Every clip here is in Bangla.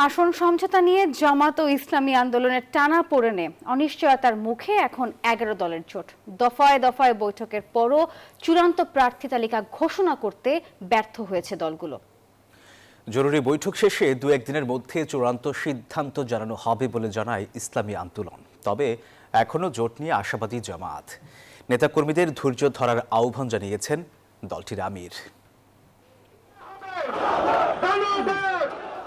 আসন সমঝোতা নিয়ে জামাত ও ইসলামী আন্দোলনের টানাপোড়েনে অনিশ্চয়তার মুখে এখন 11 দলের জোট। দফায় দফায় বৈঠকের পরও চূড়ান্ত প্রার্থী তালিকা ঘোষণা করতে ব্যর্থ হয়েছে দলগুলো। জরুরি বৈঠক শেষে দু একদিনের মধ্যে চূড়ান্ত সিদ্ধান্ত জানানো হবে বলে জানায় ইসলামী আন্দোলন। তবে এখনও জোট নিয়ে আশাবাদী জামাত। নেতাকর্মীদের ধৈর্য ধরার আহ্বান জানিয়েছেন দলটির আমির।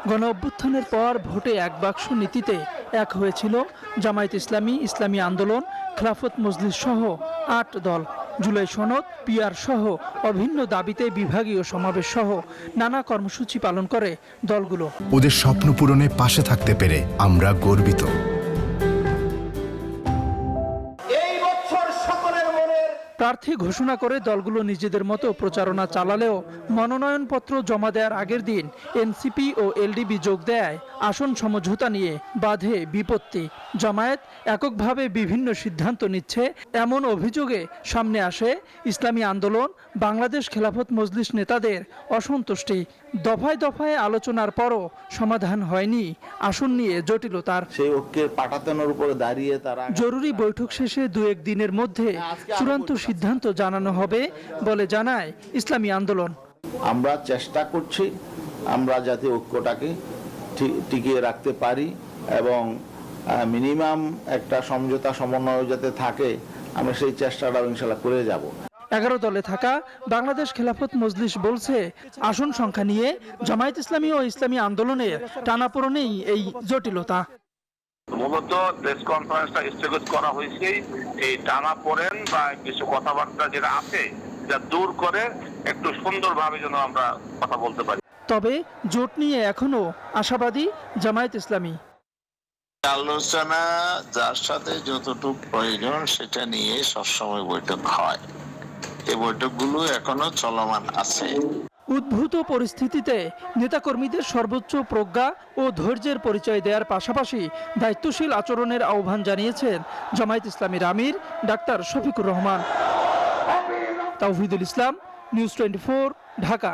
গণ অভ্যুত্থানের পর ভোটে এক বাক্স নীতিতে এক হয়েছিল জামায়াত ইসলামী, ইসলামী আন্দোলন, খেলাফত মজলিস সহ 8 দল। জুলাই সনদ, পিআর সহ অভিন্ন দাবিতে বিভাগীয় সমাবেশ সহ নানা কর্মসূচি পালন করে দলগুলো। ওদের স্বপ্ন পূরণে পাশে থাকতে পেরে আমরা গর্বিত। প্রার্থী ঘোষণা করে দলগুলো নিজেদের মতো প্রচারণা চালালেও মনোনয়নপত্র জমা দেওয়ার আগের দিন এনসিপি ও এলডিবি যোগ দেয় আসন সমঝোতা নিয়ে বাধে বিপত্তি। জামায়াত এককভাবে বিভিন্ন সিদ্ধান্ত নিচ্ছে এমন অভিযোগে সামনে আসে ইসলামী আন্দোলন, বাংলাদেশ খেলাফত মজলিস নেতাদের অসন্তুষ্টি। দফায় দফায় আলোচনার পরও সমাধান হয়নি আসন নিয়ে জটিলতার। সেই ঐক্যের পাটাতনের উপরে দাঁড়িয়ে তারা জরুরি বৈঠক শেষে দু এক দিনের মধ্যে চূড়ান্ত সিদ্ধান্ত জানানো হবে বলে জানায় ইসলামী আন্দোলন। আমরা চেষ্টা করছি আমরা যাতে ঐক্যটাকে টিকিয়ে রাখতে পারি এবং মিনিমাম একটা সমঝোতা সমন্বয় যাতে থাকে, আমরা সেই চেষ্টাটা ইনশাআল্লাহ করে যাব। 11 দলে থাকা বাংলাদেশ খেলাফত মজলিস বলছে আসন সংখ্যা নিয়ে জামায়াত ইসলামী ও ইসলামী আন্দোলনের টানাপোড়েনেই এই জটিলতা। মূলত প্রেস কনফারেন্সটা স্থগিত করা হয়েছে এই টানাপোড়েন বা কিছু কথাবার্তা যেটা আছে যা দূর করে একটু সুন্দরভাবে যেন আমরা কথা বলতে পারি। তবে জোট নিয়ে এখনো আশাবাদী জামায়াত ইসলামী। আলোচনা যার সাথে যতটুকু প্রয়োজন সেটা নিয়ে সবসময় বৈঠক হয়। এই বৈঠকগুলো এখনো চলমান আছে। উদ্ভূত পরিস্থিতিতে নেতাকর্মীদের সর্বোচ্চ প্রজ্ঞা ও ধৈর্যের পরিচয় দেওয়ার পাশাপাশি দায়িত্বশীল আচরণের আহ্বান জানিয়েছেন জামায়াত ইসলামীর আমির ডাক্তার শফিকুর রহমান। তাওহিদুল ইসলাম, নিউজ 24, ঢাকা।